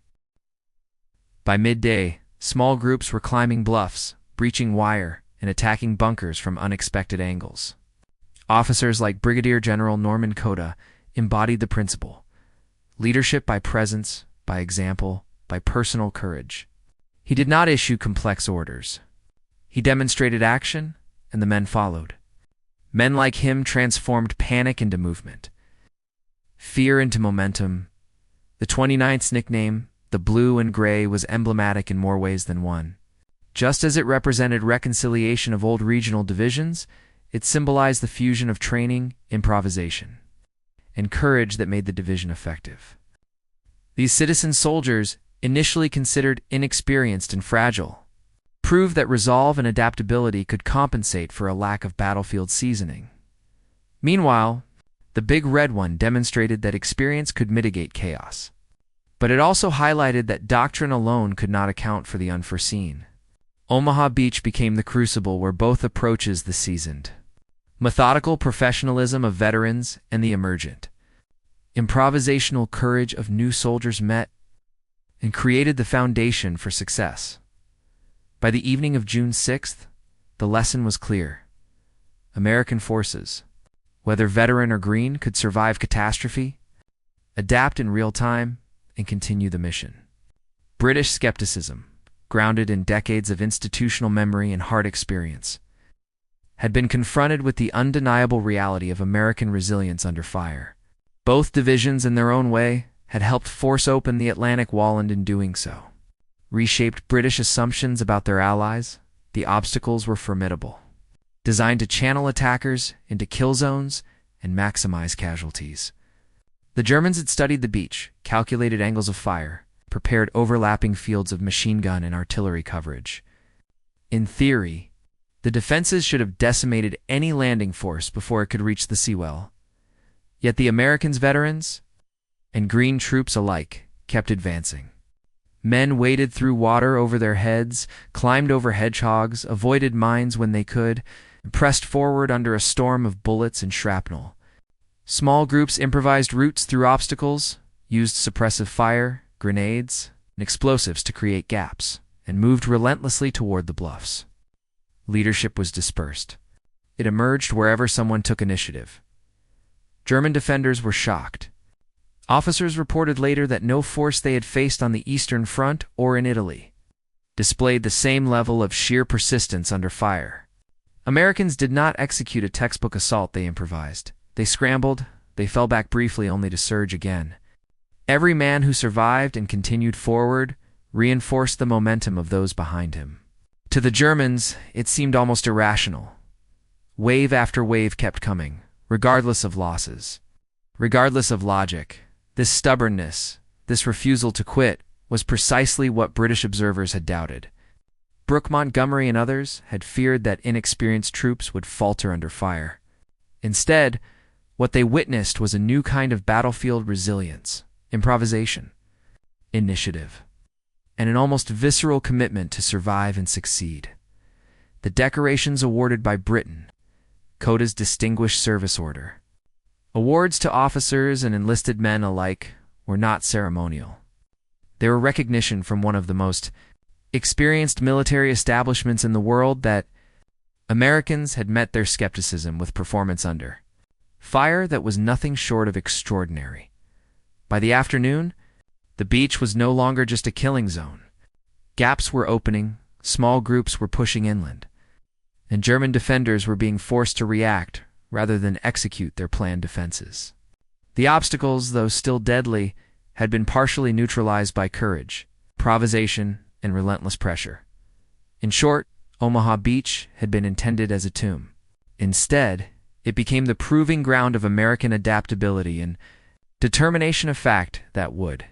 By midday, small groups were climbing bluffs, breaching wire, and attacking bunkers from unexpected angles. Officers like Brigadier General Norman Cota embodied the principle: leadership by presence, by example, by personal courage. He did not issue complex orders. He demonstrated action, and the men followed. Men like him transformed panic into movement, fear into momentum. The 29th's nickname, the Blue and Gray, was emblematic in more ways than one. Just as it represented reconciliation of old regional divisions, it symbolized the fusion of training, improvisation, and courage that made the division effective. These citizen soldiers, initially considered inexperienced and fragile, proved that resolve and adaptability could compensate for a lack of battlefield seasoning. Meanwhile, the Big Red One demonstrated that experience could mitigate chaos. But it also highlighted that doctrine alone could not account for the unforeseen. Omaha Beach became the crucible where both approaches, the seasoned, methodical professionalism of veterans and the emergent, improvisational courage of new soldiers, met and created the foundation for success. By the evening of June 6th, the lesson was clear. American forces, whether veteran or green, could survive catastrophe, adapt in real time, and continue the mission. British skepticism, grounded in decades of institutional memory and hard experience, had been confronted with the undeniable reality of American resilience under fire. Both divisions, in their own way, had helped force open the Atlantic Wall, and in doing so, reshaped British assumptions about their allies. The obstacles were formidable, designed to channel attackers into kill zones and maximize casualties. The Germans had studied the beach, calculated angles of fire, prepared overlapping fields of machine gun and artillery coverage. In theory, the defenses should have decimated any landing force before it could reach the seawall. Yet the Americans, veterans and green troops alike, kept advancing. Men waded through water over their heads, climbed over hedgehogs, avoided mines when they could, and pressed forward under a storm of bullets and shrapnel. Small groups improvised routes through obstacles, used suppressive fire, grenades, and explosives to create gaps, and moved relentlessly toward the bluffs. Leadership was dispersed. It emerged wherever someone took initiative. German defenders were shocked. Officers reported later that no force they had faced on the Eastern Front or in Italy displayed the same level of sheer persistence under fire. Americans did not execute a textbook assault, they improvised. They scrambled, they fell back briefly only to surge again. Every man who survived and continued forward reinforced the momentum of those behind him. To the Germans, it seemed almost irrational. Wave after wave kept coming, regardless of losses, regardless of logic. This stubbornness, this refusal to quit, was precisely what British observers had doubted. Brooke, Montgomery, and others had feared that inexperienced troops would falter under fire. Instead, what they witnessed was a new kind of battlefield resilience, improvisation, initiative, and an almost visceral commitment to survive and succeed. The decorations awarded by Britain, Cota's Distinguished Service Order, awards to officers and enlisted men alike, were not ceremonial. They were recognition from one of the most experienced military establishments in the world that Americans had met their skepticism with performance under fire that was nothing short of extraordinary. By the afternoon, the beach was no longer just a killing zone. Gaps were opening, small groups were pushing inland, and German defenders were being forced to react rather than execute their planned defenses. The obstacles, though still deadly, had been partially neutralized by courage, improvisation, and relentless pressure. In short, Omaha Beach had been intended as a tomb. Instead, it became the proving ground of American adaptability and determination of fact that would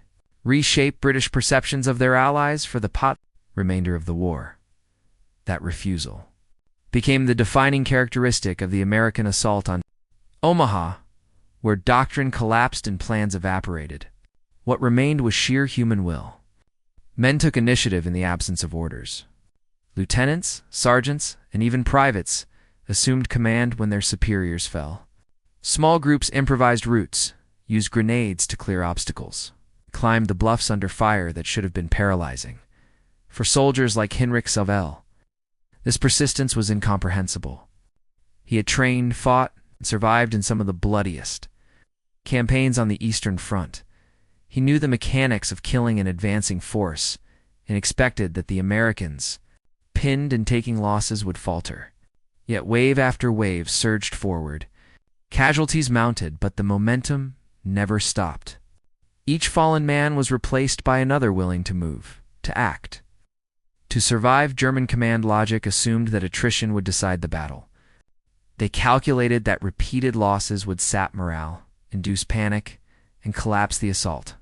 reshape British perceptions of their allies for the remainder of the war. That refusal became the defining characteristic of the American assault on Omaha, where doctrine collapsed and plans evaporated. What remained was sheer human will. Men took initiative in the absence of orders. Lieutenants, sergeants, and even privates assumed command when their superiors fell. Small groups improvised routes, used grenades to clear obstacles, climbed the bluffs under fire that should have been paralyzing. For soldiers like Heinrich Savell, this persistence was incomprehensible. He had trained, fought, and survived in some of the bloodiest campaigns on the Eastern Front. He knew the mechanics of killing an advancing force and expected that the Americans, pinned and taking losses, would falter. Yet wave after wave surged forward. Casualties mounted, but the momentum never stopped. Each fallen man was replaced by another willing to move, to act. To survive, German command logic assumed that attrition would decide the battle. They calculated that repeated losses would sap morale, induce panic, and collapse the assault.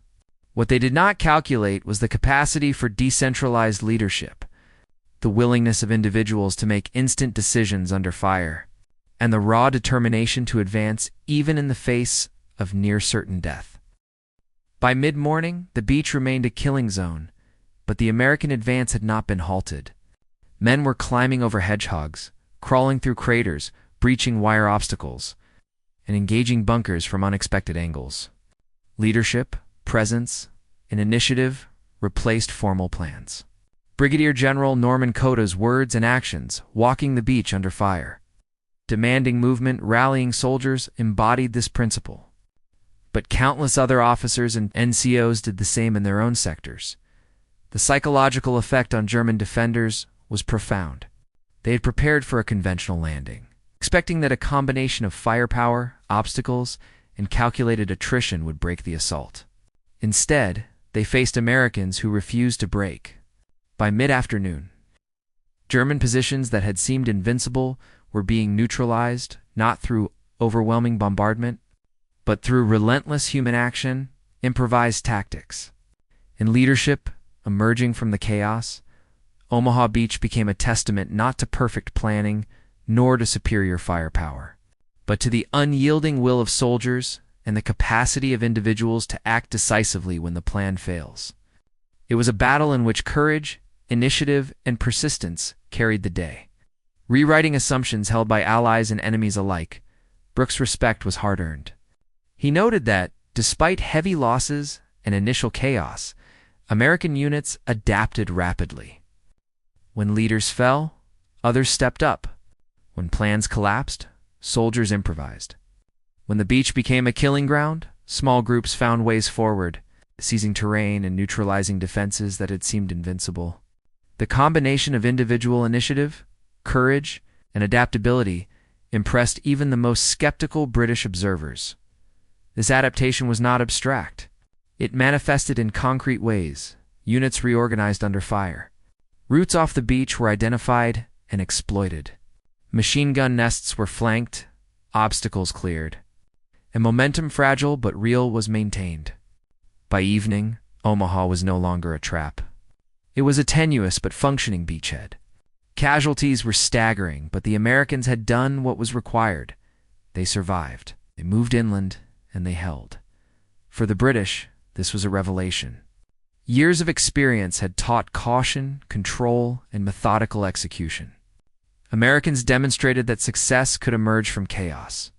What they did not calculate was the capacity for decentralized leadership, the willingness of individuals to make instant decisions under fire, and the raw determination to advance even in the face of near-certain death. By mid-morning, the beach remained a killing zone, but the American advance had not been halted. Men were climbing over hedgehogs, crawling through craters, breaching wire obstacles, and engaging bunkers from unexpected angles. Leadership, presence, and initiative replaced formal plans. Brigadier General Norman Cota's words and actions, walking the beach under fire, demanding movement, rallying soldiers, embodied this principle. But countless other officers and NCOs did the same in their own sectors. The psychological effect on German defenders was profound. They had prepared for a conventional landing, expecting that a combination of firepower, obstacles, and calculated attrition would break the assault. Instead, they faced Americans who refused to break. By mid-afternoon, German positions that had seemed invincible were being neutralized, not through overwhelming bombardment, but through relentless human action, improvised tactics. In leadership, emerging from the chaos, Omaha Beach became a testament not to perfect planning, nor to superior firepower, but to the unyielding will of soldiers and the capacity of individuals to act decisively when the plan fails. It was a battle in which courage, initiative, and persistence carried the day. Rewriting assumptions held by allies and enemies alike, Brooke's respect was hard-earned. He noted that, despite heavy losses and initial chaos, American units adapted rapidly. When leaders fell, others stepped up. When plans collapsed, soldiers improvised. When the beach became a killing ground, small groups found ways forward, seizing terrain and neutralizing defenses that had seemed invincible. The combination of individual initiative, courage, and adaptability impressed even the most skeptical British observers. This adaptation was not abstract. It manifested in concrete ways. Units reorganized under fire. Routes off the beach were identified and exploited. Machine gun nests were flanked, obstacles cleared, and momentum, fragile but real, was maintained. By evening, Omaha was no longer a trap. It was a tenuous but functioning beachhead. Casualties were staggering, but the Americans had done what was required. They survived. They moved inland, and they held. For the British, this was a revelation. Years of experience had taught caution, control, and methodical execution. Americans demonstrated that success could emerge from chaos,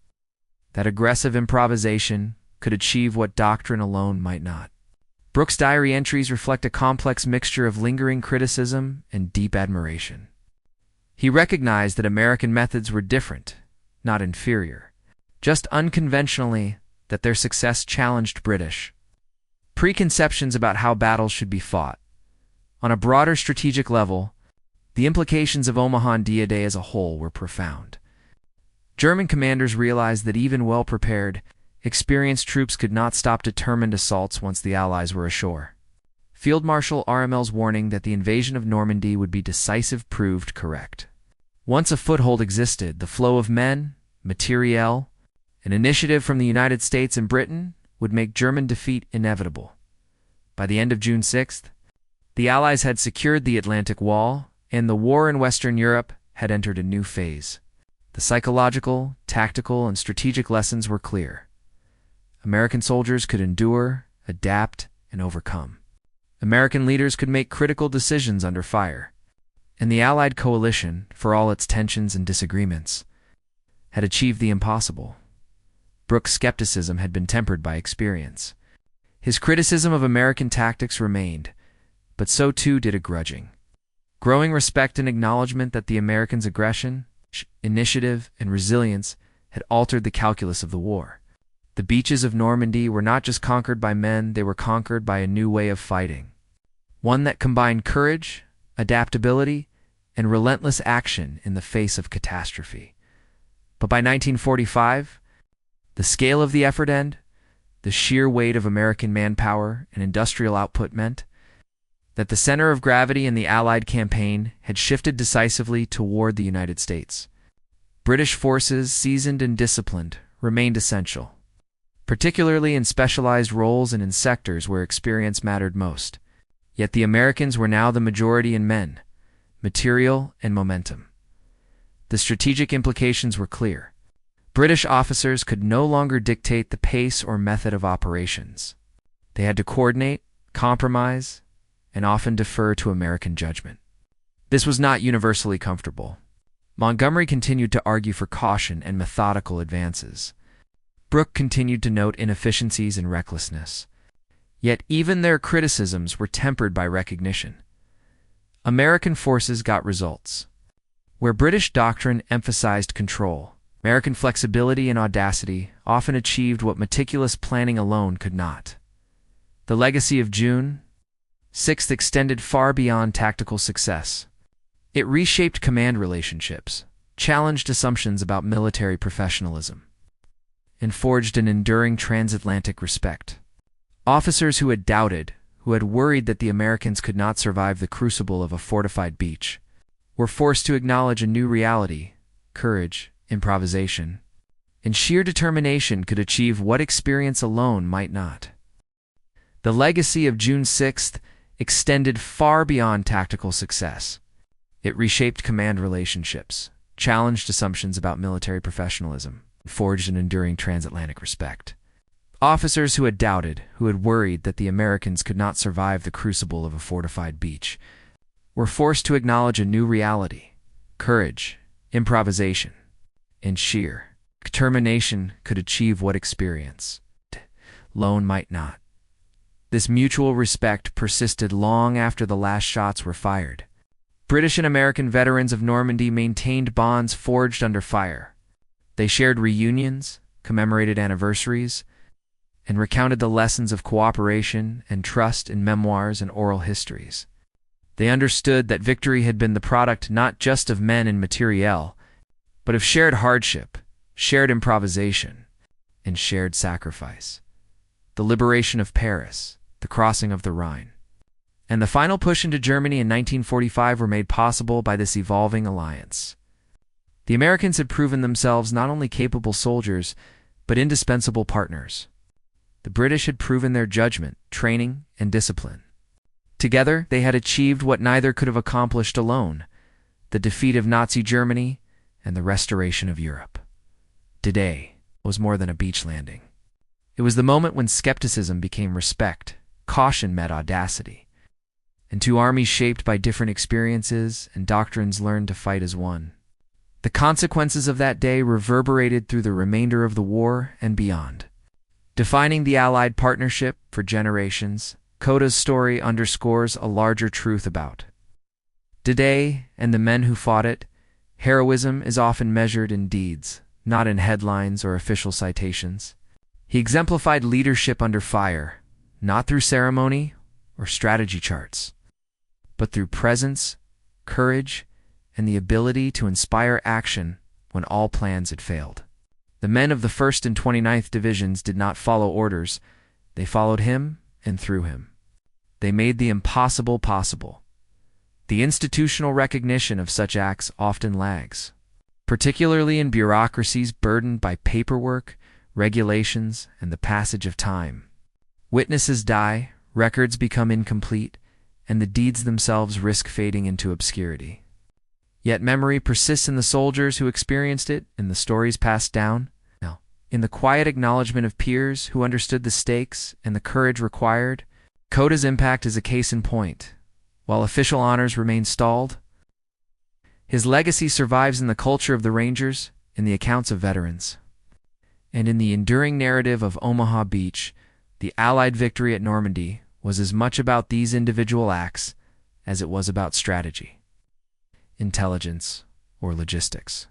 that aggressive improvisation could achieve what doctrine alone might not. Brooke's diary entries reflect a complex mixture of lingering criticism and deep admiration. He recognized that American methods were different, not inferior, just unconventionally that their success challenged British preconceptions about how battles should be fought. On a broader strategic level, the implications of Omaha D-Day as a whole were profound. German commanders realized that even well-prepared, experienced troops could not stop determined assaults once the Allies were ashore. Field Marshal RML's warning that the invasion of Normandy would be decisive proved correct. Once a foothold existed, the flow of men, materiel, and initiative from the United States and Britain would make German defeat inevitable. By the end of June 6th, the Allies had secured the Atlantic Wall, and the war in Western Europe had entered a new phase. The psychological, tactical, and strategic lessons were clear. American soldiers could endure, adapt, and overcome. American leaders could make critical decisions under fire. And the Allied coalition, for all its tensions and disagreements, had achieved the impossible. Brooke's skepticism had been tempered by experience. His criticism of American tactics remained, but so too did a growing respect and acknowledgement that the Americans' aggression, initiative, and resilience had altered the calculus of the war. The beaches of Normandy were not just conquered by men, they were conquered by a new way of fighting. One that combined courage, adaptability, and relentless action in the face of catastrophe. But by 1945, the scale of the effort the sheer weight of American manpower and industrial output meant that the center of gravity in the Allied campaign had shifted decisively toward the United States. British forces, seasoned and disciplined, remained essential, particularly in specialized roles and in sectors where experience mattered most. Yet the Americans were now the majority in men, material, and momentum. The strategic implications were clear. British officers could no longer dictate the pace or method of operations. They had to coordinate, compromise, and often defer to American judgment. This was not universally comfortable. Montgomery continued to argue for caution and methodical advances. Brooke continued to note inefficiencies and recklessness. Yet even their criticisms were tempered by recognition. American forces got results. Where British doctrine emphasized control, American flexibility and audacity often achieved what meticulous planning alone could not. The legacy of June 6th extended far beyond tactical success. It reshaped command relationships, challenged assumptions about military professionalism, and forged an enduring transatlantic respect. Officers who had doubted, who had worried that the Americans could not survive the crucible of a fortified beach, were forced to acknowledge a new reality: courage, improvisation, and sheer determination could achieve what experience alone might not. The legacy of June 6th extended far beyond tactical success. It reshaped command relationships, challenged assumptions about military professionalism, and forged an enduring transatlantic respect. Officers who had doubted, who had worried that the Americans could not survive the crucible of a fortified beach, were forced to acknowledge a new reality: courage, improvisation, and sheer determination could achieve what experience alone might not. This mutual respect persisted long after the last shots were fired. British and American veterans of Normandy maintained bonds forged under fire. They shared reunions, commemorated anniversaries, and recounted the lessons of cooperation and trust in memoirs and oral histories. They understood that victory had been the product not just of men and materiel, but of shared hardship, shared improvisation, and shared sacrifice. The liberation of Paris, the crossing of the Rhine, and the final push into Germany in 1945 were made possible by this evolving alliance. The Americans had proven themselves not only capable soldiers, but indispensable partners. The British had proven their judgment, training, and discipline. Together, they had achieved what neither could have accomplished alone: the defeat of Nazi Germany and the restoration of Europe. D-Day was more than a beach landing. It was the moment when skepticism became respect, caution met audacity, and two armies shaped by different experiences and doctrines learned to fight as one. The consequences of that day reverberated through the remainder of the war and beyond. Defining the Allied partnership for generations, Cota's story underscores a larger truth about D-Day and the men who fought it. Heroism is often measured in deeds, not in headlines or official citations. He exemplified leadership under fire, not through ceremony or strategy charts, but through presence, courage, and the ability to inspire action when all plans had failed. The men of the 1st and 29th Divisions did not follow orders. They followed him and through him. They made the impossible possible. The institutional recognition of such acts often lags, particularly in bureaucracies burdened by paperwork, regulations, and the passage of time. Witnesses die, records become incomplete, and the deeds themselves risk fading into obscurity. Yet memory persists in the soldiers who experienced it, in the stories passed down, in the quiet acknowledgement of peers who understood the stakes and the courage required. Cota's impact is a case in point. While official honors remain stalled, his legacy survives in the culture of the Rangers, in the accounts of veterans, and in the enduring narrative of Omaha Beach. The Allied victory at Normandy was as much about these individual acts as it was about strategy, intelligence, or logistics.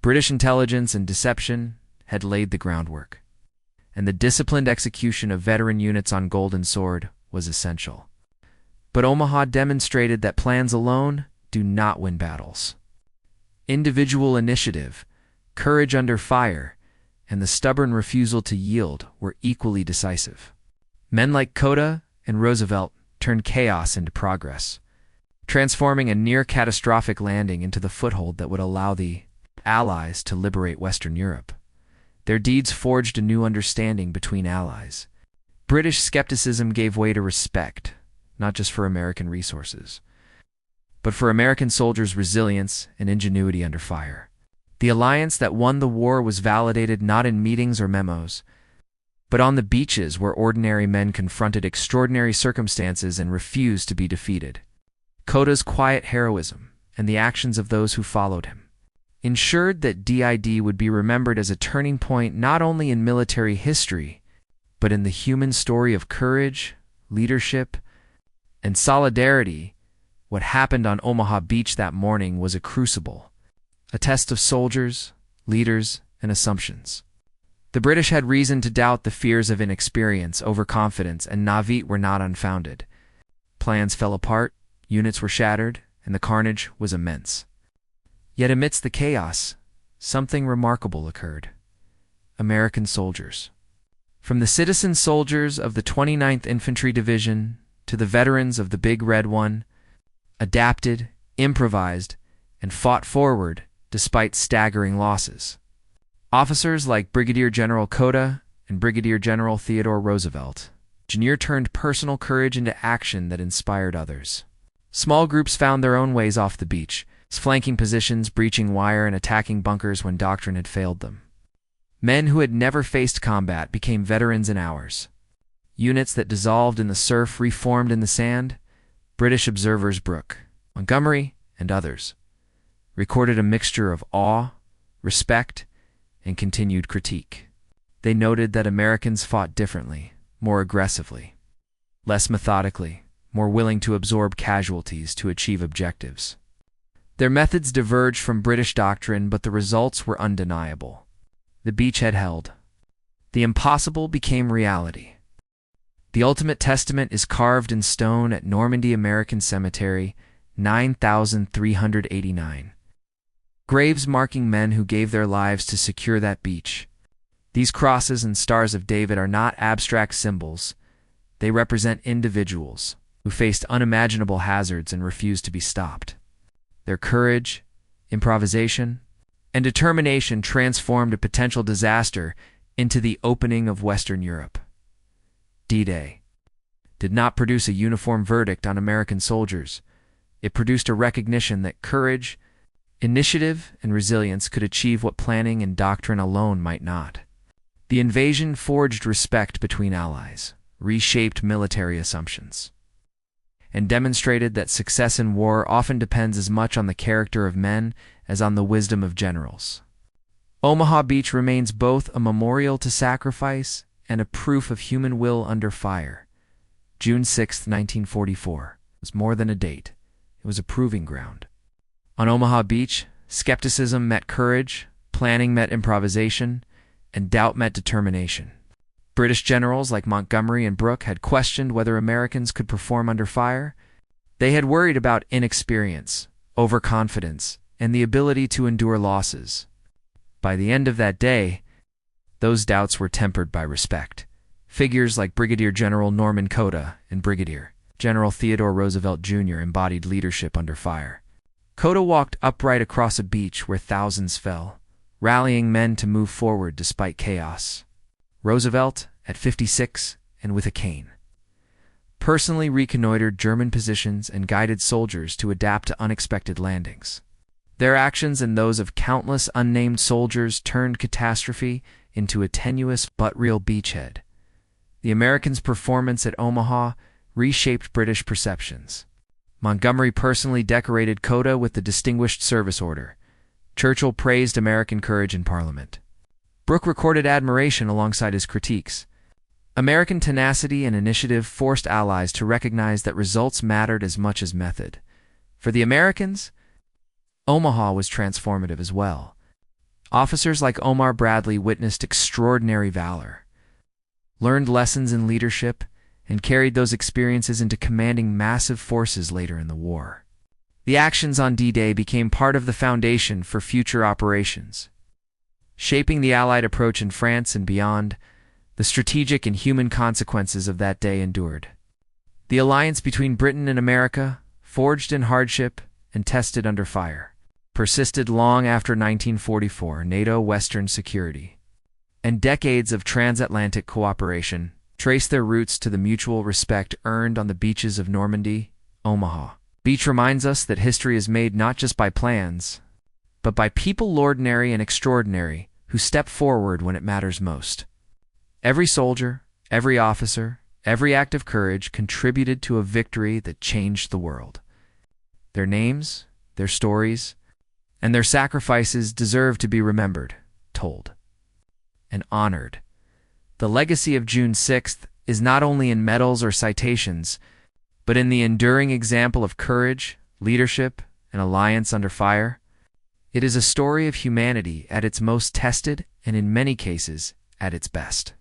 British intelligence and deception had laid the groundwork, and the disciplined execution of veteran units on Golden Sword was essential. But Omaha demonstrated that plans alone do not win battles. Individual initiative, courage under fire, and the stubborn refusal to yield were equally decisive. Men like Cota and Roosevelt turned chaos into progress, transforming a near-catastrophic landing into the foothold that would allow the Allies to liberate Western Europe. Their deeds forged a new understanding between allies. British skepticism gave way to respect, not just for American resources, but for American soldiers' resilience and ingenuity under fire. The alliance that won the war was validated not in meetings or memos, but on the beaches where ordinary men confronted extraordinary circumstances and refused to be defeated. Cota's quiet heroism and the actions of those who followed him ensured that DID would be remembered as a turning point not only in military history, but in the human story of courage, leadership, and solidarity. What happened on Omaha Beach that morning was a crucible, a test of soldiers, leaders, and assumptions. The British had reason to doubt the fears of inexperience, overconfidence, and naivete were not unfounded. Plans fell apart, units were shattered, and the carnage was immense. Yet amidst the chaos, something remarkable occurred. American soldiers. From the citizen soldiers of the 29th Infantry Division to the veterans of the Big Red One, adapted, improvised, and fought forward despite staggering losses. Officers like Brigadier General Cota and Brigadier General Theodore Roosevelt turned personal courage into action that inspired others. Small groups found their own ways off the beach, flanking positions, breaching wire, and attacking bunkers when doctrine had failed them. Men who had never faced combat became veterans in hours. Units that dissolved in the surf reformed in the sand. British observers Brooke, Montgomery, and others recorded a mixture of awe, respect, and continued critique. They noted that Americans fought differently, more aggressively, less methodically, more willing to absorb casualties to achieve objectives. Their methods diverged from British doctrine, but the results were undeniable. The beachhead held. The impossible became reality. The ultimate testament is carved in stone at Normandy American Cemetery, 9,389. Graves marking men who gave their lives to secure that beach. These crosses and stars of David are not abstract symbols. They represent individuals who faced unimaginable hazards and refused to be stopped. Their courage, improvisation, and determination transformed a potential disaster into the opening of Western Europe. D-Day did not produce a uniform verdict on American soldiers. It produced a recognition that courage, initiative, and resilience could achieve what planning and doctrine alone might not. The invasion forged respect between allies, reshaped military assumptions, and demonstrated that success in war often depends as much on the character of men as on the wisdom of generals. Omaha Beach remains both a memorial to sacrifice and a proof of human will under fire. June 6, 1944 was more than a date. It was a proving ground. On Omaha Beach, skepticism met courage, planning met improvisation, and doubt met determination. British generals like Montgomery and Brooke had questioned whether Americans could perform under fire. They had worried about inexperience, overconfidence, and the ability to endure losses. By the end of that day, those doubts were tempered by respect. Figures like Brigadier General Norman Cota and Brigadier General Theodore Roosevelt Jr. embodied leadership under fire. Cota walked upright across a beach where thousands fell, rallying men to move forward despite chaos. Roosevelt, at 56 and with a cane, personally reconnoitered German positions and guided soldiers to adapt to unexpected landings. Their actions and those of countless unnamed soldiers turned catastrophe into a tenuous but real beachhead. The Americans' performance at Omaha reshaped British perceptions. Montgomery personally decorated Cota with the Distinguished Service Order. Churchill praised American courage in Parliament. Brooke recorded admiration alongside his critiques. American tenacity and initiative forced allies to recognize that results mattered as much as method. For the Americans, Omaha was transformative as well. Officers like Omar Bradley witnessed extraordinary valor, learned lessons in leadership, and carried those experiences into commanding massive forces later in the war. The actions on D-Day became part of the foundation for future operations. Shaping the Allied approach in France and beyond, the strategic and human consequences of that day endured. The alliance between Britain and America, forged in hardship and tested under fire, persisted long after 1944 NATO Western security, and decades of transatlantic cooperation trace their roots to the mutual respect earned on the beaches of Normandy, Omaha. Beach reminds us that history is made not just by plans, but by people ordinary and extraordinary who step forward when it matters most. Every soldier, every officer, every act of courage contributed to a victory that changed the world. Their names, their stories, and their sacrifices deserve to be remembered, told, and honored. The legacy of June 6th is not only in medals or citations, but in the enduring example of courage, leadership, and alliance under fire. It is a story of humanity at its most tested and, in many cases, at its best.